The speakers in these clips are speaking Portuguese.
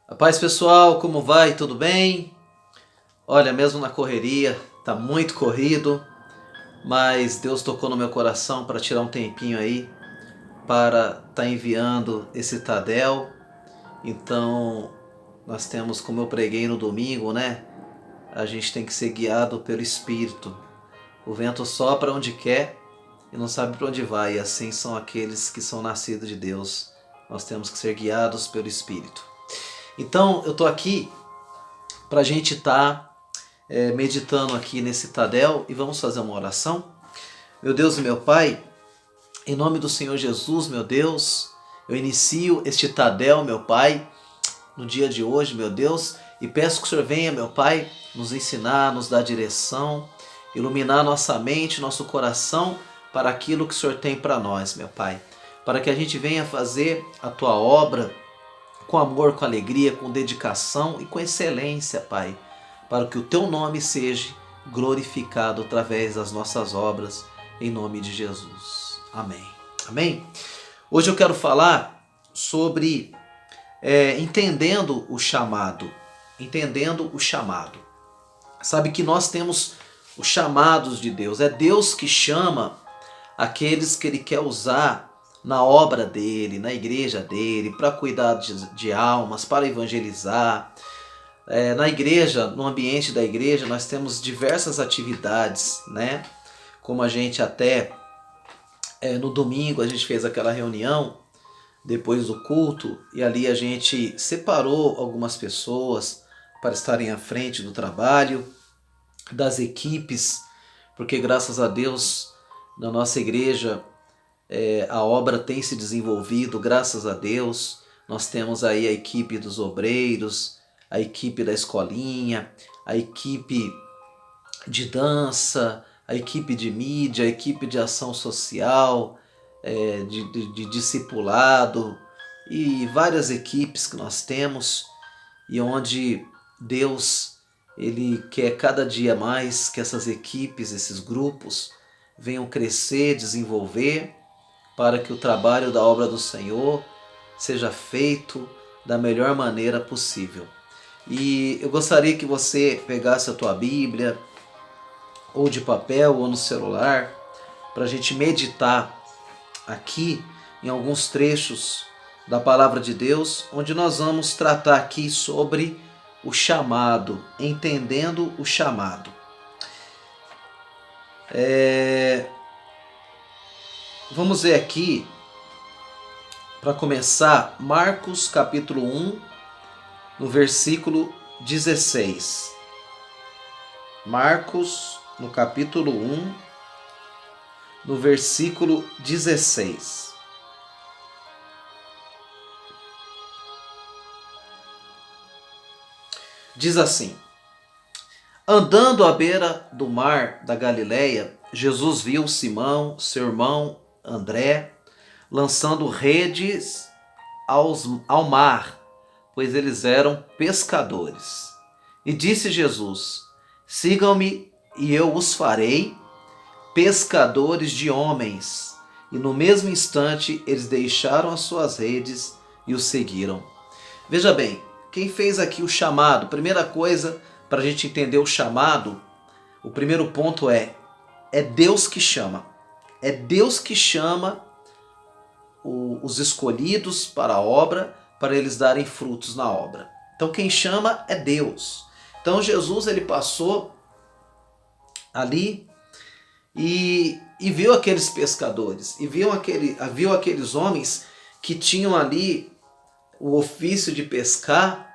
A paz, pessoal, como vai? Tudo bem? Olha, mesmo na correria, tá muito corrido, mas Deus tocou no meu coração para tirar um tempinho aí para estar enviando esse Tadel. Então, nós temos, como eu preguei no domingo, né? A gente tem que ser guiado pelo Espírito. O vento sopra onde quer e não sabe para onde vai, e assim são aqueles que são nascidos de Deus. Nós temos que ser guiados pelo Espírito. Então, eu tô aqui para a gente estar meditando aqui nesse Tadel e vamos fazer uma oração. Meu Deus e meu Pai, em nome do Senhor Jesus, meu Deus, eu inicio este Tadel, meu Pai, no dia de hoje, meu Deus, e peço que o Senhor venha, meu Pai, nos ensinar, nos dar direção, iluminar nossa mente, nosso coração para aquilo que o Senhor tem para nós, meu Pai, para que a gente venha fazer a Tua obra com amor, com alegria, com dedicação e com excelência, Pai, para que o Teu nome seja glorificado através das nossas obras, em nome de Jesus. Amém. Amém? Hoje eu quero falar sobre entendendo o chamado. Entendendo o chamado. Sabe que nós temos os chamados de Deus. É Deus que chama aqueles que Ele quer usar na obra dele, na igreja dele, para cuidar de almas, para evangelizar. Na igreja, no ambiente da igreja, nós temos diversas atividades, né? Como a gente até no domingo a gente fez aquela reunião depois do culto e ali a gente separou algumas pessoas para estarem à frente do trabalho, das equipes, porque graças a Deus na nossa igreja a obra tem se desenvolvido, graças a Deus. Nós temos aí a equipe dos obreiros, a equipe da escolinha, a equipe de dança, a equipe de mídia, a equipe de ação social, de discipulado e várias equipes que nós temos e onde Deus Ele quer cada dia mais que essas equipes, esses grupos venham crescer, desenvolver para que o trabalho da obra do Senhor seja feito da melhor maneira possível. E eu gostaria que você pegasse a tua Bíblia, ou de papel, ou no celular, para a gente meditar aqui em alguns trechos da Palavra de Deus, onde nós vamos tratar aqui sobre o chamado, entendendo o chamado. Vamos ver aqui, para começar, Marcos capítulo 1, no versículo 16. Marcos, no capítulo 1, no versículo 16. Diz assim: andando à beira do mar da Galileia, Jesus viu Simão, seu irmão André, lançando redes ao mar, pois eles eram pescadores. E disse Jesus: sigam-me e eu os farei pescadores de homens. E no mesmo instante eles deixaram as suas redes e o seguiram. Veja bem, quem fez aqui o chamado? Primeira coisa, para a gente entender o chamado, o primeiro ponto é Deus que chama. É Deus que chama os escolhidos para a obra, para eles darem frutos na obra. Então quem chama é Deus. Então Jesus ele passou ali e viu aqueles pescadores, e viu aqueles homens que tinham ali o ofício de pescar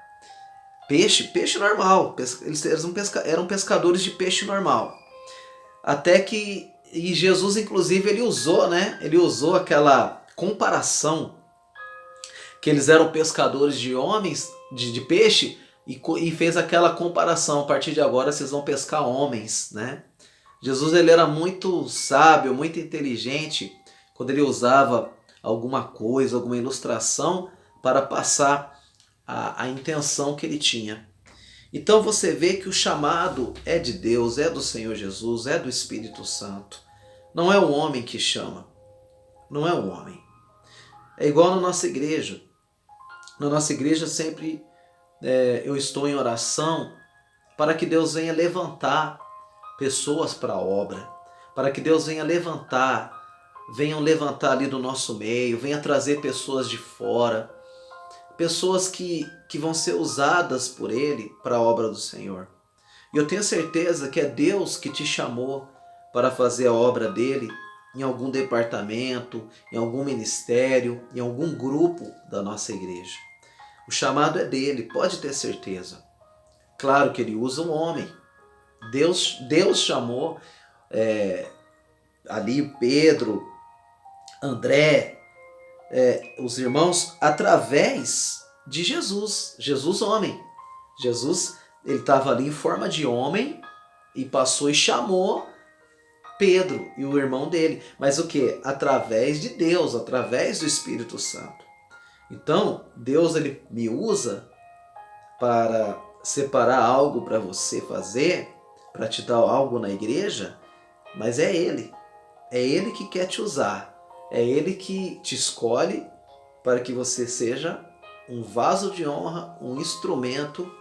peixe normal. Eles eram pescadores de peixe normal. Até que Jesus, inclusive, ele usou aquela comparação que eles eram pescadores de homens, de peixe, e fez aquela comparação: a partir de agora vocês vão pescar homens, né? Jesus ele era muito sábio, muito inteligente quando ele usava alguma coisa, alguma ilustração para passar a intenção que ele tinha. Então você vê que o chamado é de Deus, é do Senhor Jesus, é do Espírito Santo. Não é o homem que chama, não é o homem. É igual na nossa igreja. Na nossa igreja sempre eu estou em oração para que Deus venha levantar pessoas para a obra, para que Deus venham levantar ali do nosso meio, venha trazer pessoas de fora, pessoas que vão ser usadas por Ele para a obra do Senhor. E eu tenho certeza que é Deus que te chamou para fazer a obra dele em algum departamento, em algum ministério, em algum grupo da nossa igreja. O chamado é dele, pode ter certeza. Claro que ele usa um homem. Deus chamou ali Pedro, André, os irmãos, através de Jesus. Jesus homem. Jesus, ele estava ali em forma de homem e passou e chamou Pedro e o irmão dele. Mas o que? Através de Deus, através do Espírito Santo. Então, Deus ele me usa para separar algo para você fazer, para te dar algo na igreja, mas é Ele. É Ele que quer te usar. É Ele que te escolhe para que você seja um vaso de honra, um instrumento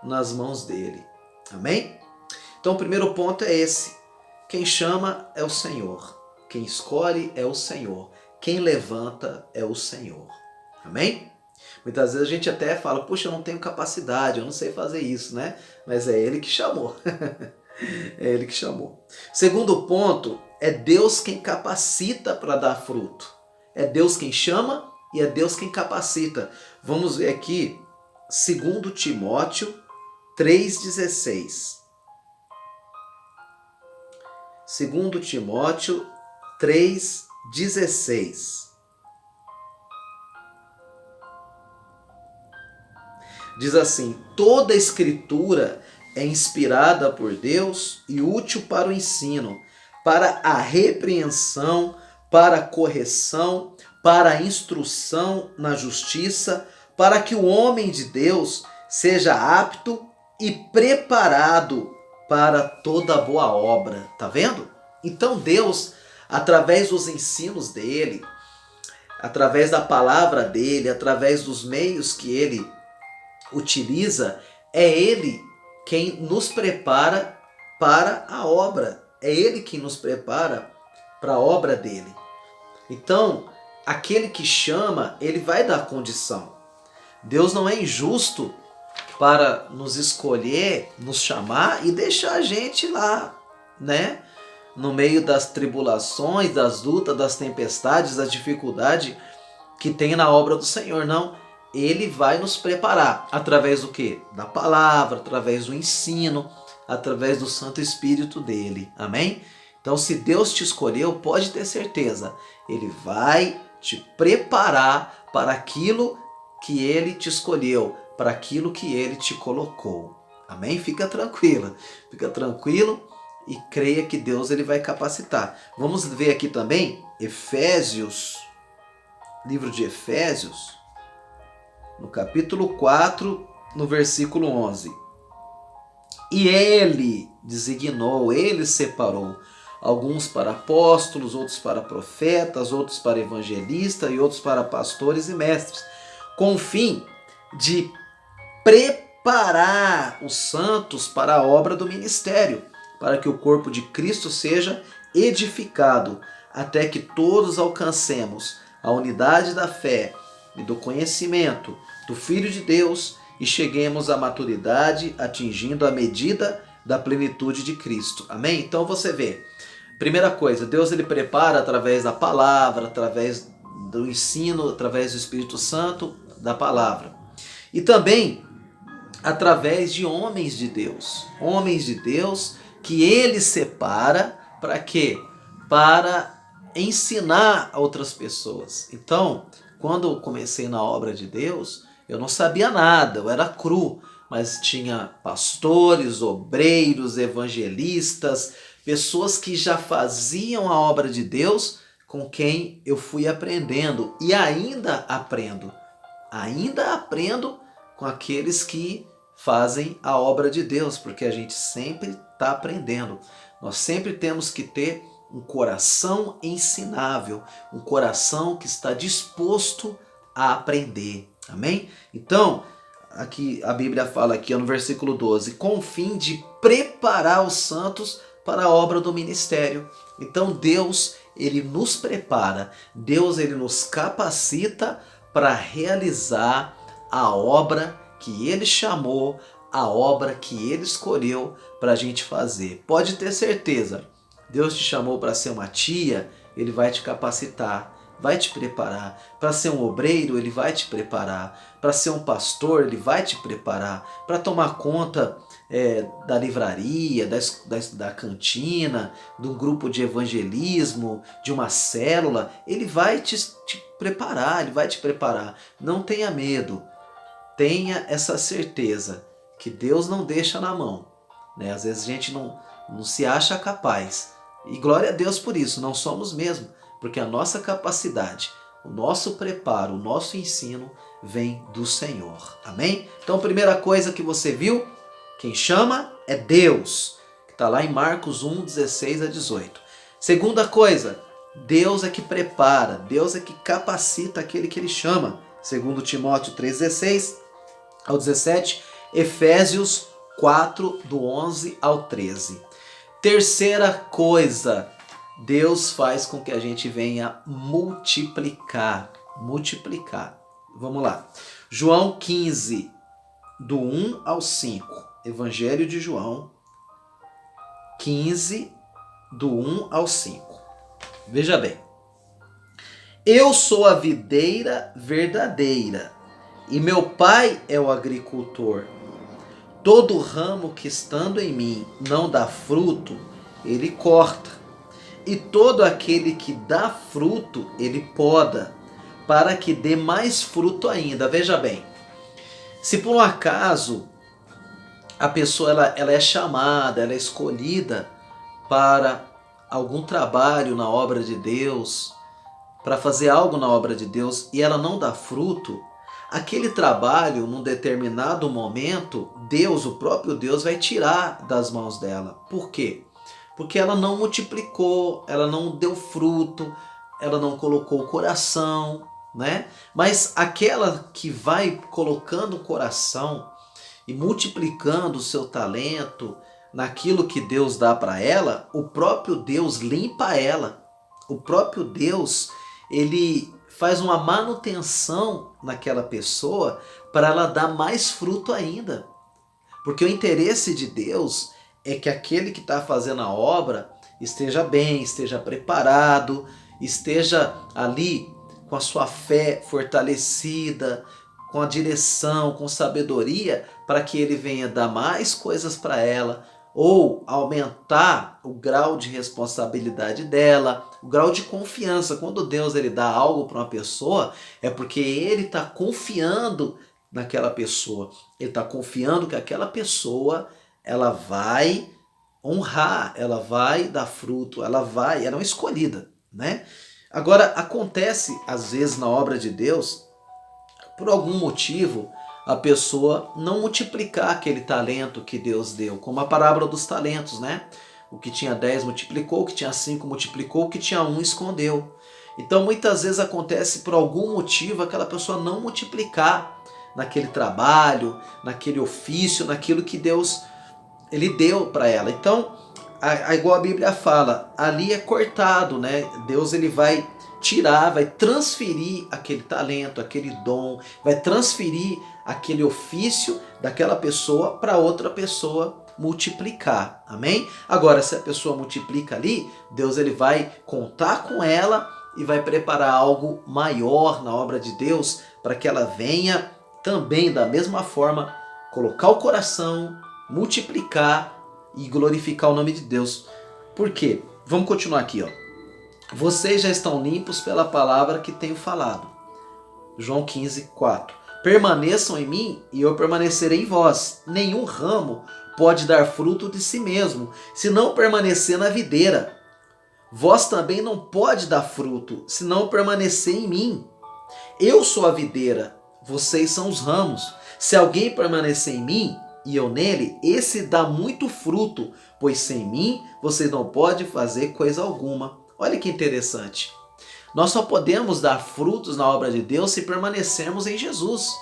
nas mãos dele. Amém? Então o primeiro ponto é esse. Quem chama é o Senhor. Quem escolhe é o Senhor. Quem levanta é o Senhor. Amém? Muitas vezes a gente até fala, puxa, eu não tenho capacidade, eu não sei fazer isso, né? Mas é Ele que chamou. É Ele que chamou. Segundo ponto, é Deus quem capacita para dar fruto. É Deus quem chama e é Deus quem capacita. Vamos ver aqui, 2 Timóteo 3,16. 2 Timóteo 3,16. Diz assim: toda a escritura é inspirada por Deus e útil para o ensino, para a repreensão, para a correção, para a instrução na justiça, para que o homem de Deus seja apto e preparado para toda boa obra. Tá vendo? Então Deus, através dos ensinos dele, através da palavra dele, através dos meios que ele utiliza, é Ele quem nos prepara para a obra. É Ele quem nos prepara para a obra dele. Então, aquele que chama, ele vai dar condição. Deus não é injusto para nos escolher, nos chamar e deixar a gente lá, né? No meio das tribulações, das lutas, das tempestades, das dificuldades que tem na obra do Senhor. Não. Ele vai nos preparar através do quê? Da palavra, através do ensino, através do Santo Espírito dele. Amém? Então, se Deus te escolheu, pode ter certeza, Ele vai te preparar para aquilo que Ele te escolheu, para aquilo que Ele te colocou. Amém? Fica tranquilo e creia que Deus ele vai capacitar. Vamos ver aqui também Efésios, livro de Efésios, no capítulo 4, no versículo 11. E ele designou, ele separou alguns para apóstolos, outros para profetas, outros para evangelistas e outros para pastores e mestres, com o fim de preparar os santos para a obra do ministério, para que o corpo de Cristo seja edificado, até que todos alcancemos a unidade da fé e do conhecimento do Filho de Deus e cheguemos à maturidade, atingindo a medida da plenitude de Cristo. Amém? Então você vê, primeira coisa, Deus ele prepara através da palavra, através do ensino, através do Espírito Santo, da palavra. E também através de homens de Deus que ele separa para quê? Para ensinar a outras pessoas. Então, quando eu comecei na obra de Deus, eu não sabia nada, eu era cru, mas tinha pastores, obreiros, evangelistas, pessoas que já faziam a obra de Deus com quem eu fui aprendendo e ainda aprendo com aqueles que fazem a obra de Deus, porque a gente sempre está aprendendo. Nós sempre temos que ter um coração ensinável, um coração que está disposto a aprender. Amém? Então, aqui a Bíblia fala aqui no versículo 12, com o fim de preparar os santos para a obra do ministério. Então Deus, ele nos prepara, Deus, ele nos capacita para realizar a obra que ele chamou, a obra que ele escolheu para a gente fazer. Pode ter certeza, Deus te chamou para ser uma tia, ele vai te capacitar, vai te preparar. Para ser um obreiro, ele vai te preparar. Para ser um pastor, ele vai te preparar. Para tomar conta da livraria, da cantina, de um grupo de evangelismo, de uma célula, ele vai te preparar, ele vai te preparar. Não tenha medo, tenha essa certeza que Deus não deixa na mão, né? Às vezes a gente não se acha capaz, e glória a Deus por isso, não somos mesmo, porque a nossa capacidade, o nosso preparo, o nosso ensino vem do Senhor, amém? Então, primeira coisa que você viu, quem chama é Deus, que está lá em Marcos 1, 16 a 18. Segunda coisa, Deus é que prepara, Deus é que capacita aquele que ele chama, segundo Timóteo 3,16 ao 17, Efésios 4, do 11 ao 13. Terceira coisa, Deus faz com que a gente venha multiplicar. Vamos lá. João 15, do 1 ao 5. Evangelho de João 15, do 1 ao 5. Veja bem. Eu sou a videira verdadeira, e meu pai é o agricultor. Todo ramo que estando em mim não dá fruto, ele corta. E todo aquele que dá fruto, ele poda, para que dê mais fruto ainda. Veja bem, se por um acaso a pessoa ela é chamada, ela é escolhida para algum trabalho na obra de Deus, para fazer algo na obra de Deus, e ela não dá fruto, aquele trabalho, num determinado momento, Deus, o próprio Deus, vai tirar das mãos dela. Por quê? Porque ela não multiplicou, ela não deu fruto, ela não colocou o coração, né? Mas aquela que vai colocando o coração e multiplicando o seu talento naquilo que Deus dá para ela, o próprio Deus limpa ela. O próprio Deus, ele faz uma manutenção naquela pessoa para ela dar mais fruto ainda. Porque o interesse de Deus é que aquele que está fazendo a obra esteja bem, esteja preparado, esteja ali com a sua fé fortalecida, com a direção, com sabedoria, para que ele venha dar mais coisas para ela, ou aumentar o grau de responsabilidade dela, o grau de confiança. Quando Deus ele dá algo para uma pessoa, é porque ele está confiando naquela pessoa. Ele está confiando que aquela pessoa ela vai honrar, ela vai dar fruto, ela é uma escolhida, né? Agora, acontece às vezes na obra de Deus, por algum motivo, a pessoa não multiplicar aquele talento que Deus deu, como a parábola dos talentos, né? O que tinha 10 multiplicou, o que tinha 5 multiplicou, o que tinha 1 escondeu. Então muitas vezes acontece por algum motivo aquela pessoa não multiplicar naquele trabalho, naquele ofício, naquilo que Deus ele deu para ela. Então, igual a Bíblia fala, ali é cortado, né? Deus ele vai tirar, vai transferir aquele talento, aquele dom, vai transferir aquele ofício daquela pessoa para outra pessoa multiplicar, amém? Agora, se a pessoa multiplica ali, Deus ele vai contar com ela e vai preparar algo maior na obra de Deus para que ela venha também da mesma forma colocar o coração, multiplicar e glorificar o nome de Deus. Por quê? Vamos continuar aqui, ó. Vocês já estão limpos pela palavra que tenho falado. João 15, 4. Permaneçam em mim e eu permanecerei em vós. Nenhum ramo pode dar fruto de si mesmo, se não permanecer na videira. Vós também não pode dar fruto, se não permanecer em mim. Eu sou a videira, vocês são os ramos. Se alguém permanecer em mim e eu nele, esse dá muito fruto, pois sem mim vocês não podem fazer coisa alguma. Olha que interessante. Nós só podemos dar frutos na obra de Deus se permanecermos em Jesus.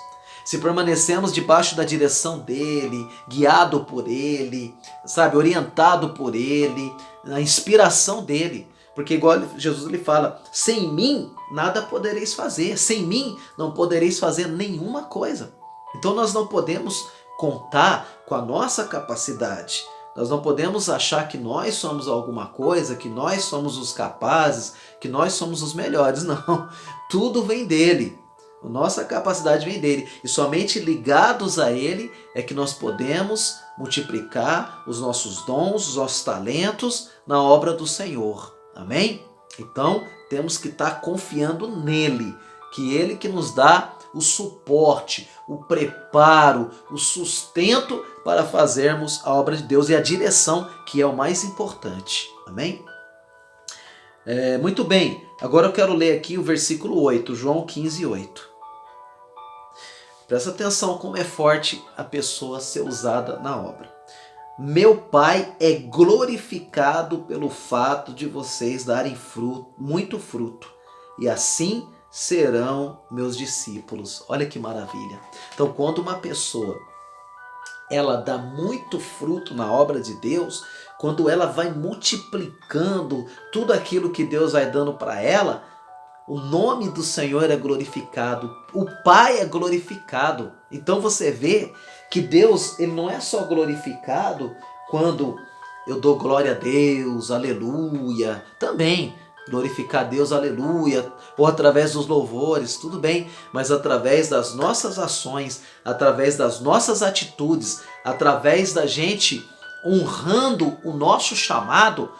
se permanecemos debaixo da direção dele, guiado por ele, sabe, orientado por ele, na inspiração dele. Porque igual Jesus lhe fala, sem mim nada podereis fazer, sem mim não podereis fazer nenhuma coisa. Então nós não podemos contar com a nossa capacidade. Nós não podemos achar que nós somos alguma coisa, que nós somos os capazes, que nós somos os melhores. Não, tudo vem dele. A nossa capacidade vem dele. E somente ligados a ele é que nós podemos multiplicar os nossos dons, os nossos talentos na obra do Senhor. Amém? Então temos que estar confiando nele, que ele que nos dá o suporte, o preparo, o sustento para fazermos a obra de Deus e a direção, que é o mais importante. Amém? Muito bem, agora eu quero ler aqui o versículo 8, João 15, 8. Presta atenção como é forte a pessoa ser usada na obra. Meu Pai é glorificado pelo fato de vocês darem fruto, muito fruto, e assim serão meus discípulos. Olha que maravilha. Então, quando uma pessoa ela dá muito fruto na obra de Deus, quando ela vai multiplicando tudo aquilo que Deus vai dando para ela, o nome do Senhor é glorificado, o Pai é glorificado. Então você vê que Deus, ele não é só glorificado quando eu dou glória a Deus, aleluia, também glorificar a Deus, aleluia, ou através dos louvores, tudo bem, mas através das nossas ações, através das nossas atitudes, através da gente honrando o nosso chamado,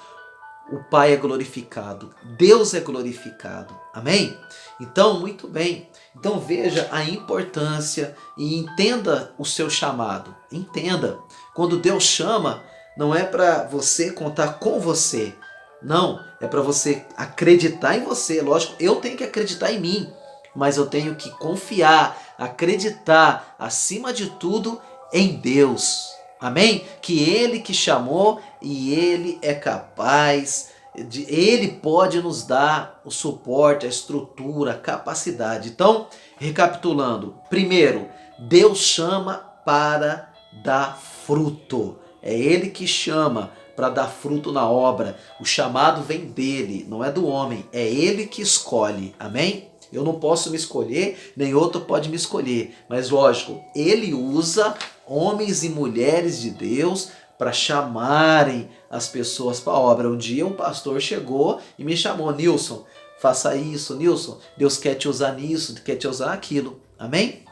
o Pai é glorificado, Deus é glorificado, amém? Então, muito bem, então veja a importância e entenda o seu chamado, entenda, quando Deus chama, não é para você contar com você, não, é para você acreditar em você, lógico, eu tenho que acreditar em mim, mas eu tenho que confiar, acreditar, acima de tudo, em Deus. Amém? Que Ele que chamou e Ele é capaz, Ele pode nos dar o suporte, a estrutura, a capacidade. Então, recapitulando, primeiro, Deus chama para dar fruto. É Ele que chama para dar fruto na obra. O chamado vem dele, não é do homem, é Ele que escolhe. Amém? Eu não posso me escolher, nem outro pode me escolher. Mas lógico, Ele usa homens e mulheres de Deus para chamarem as pessoas para a obra. Um dia um pastor chegou e me chamou, Nilson, faça isso, Nilson, Deus quer te usar nisso, quer te usar naquilo. Amém?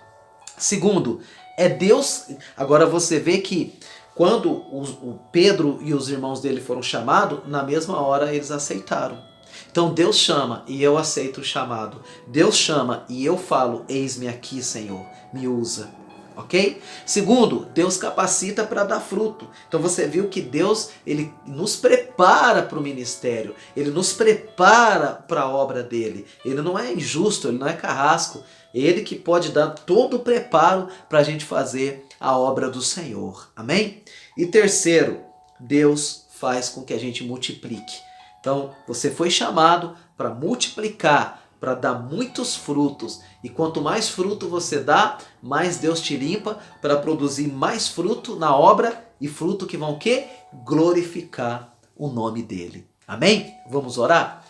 Segundo, é Deus. Agora você vê que quando o Pedro e os irmãos dele foram chamados, na mesma hora eles aceitaram. Então Deus chama e eu aceito o chamado. Deus chama e eu falo, eis-me aqui, Senhor, me usa. Ok? Segundo, Deus capacita para dar fruto. Então você viu que Deus, ele nos prepara para o ministério, ele nos prepara para a obra dele. Ele não é injusto, ele não é carrasco. Ele que pode dar todo o preparo para a gente fazer a obra do Senhor. Amém? E terceiro, Deus faz com que a gente multiplique. Então você foi chamado para multiplicar, para dar muitos frutos. E quanto mais fruto você dá, mais Deus te limpa para produzir mais fruto na obra e fruto que vão o quê? Glorificar o nome dele. Amém? Vamos orar?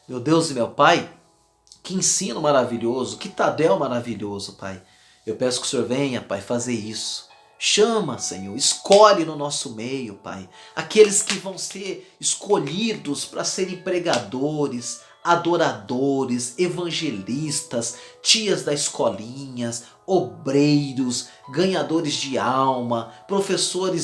Meu Deus e meu Pai, que ensino maravilhoso, que Tadel maravilhoso, Pai. Eu peço que o Senhor venha, Pai, fazer isso. Chama, Senhor, escolhe no nosso meio, Pai, aqueles que vão ser escolhidos para serem pregadores, adoradores, evangelistas, tias das escolinhas, obreiros, ganhadores de alma, professores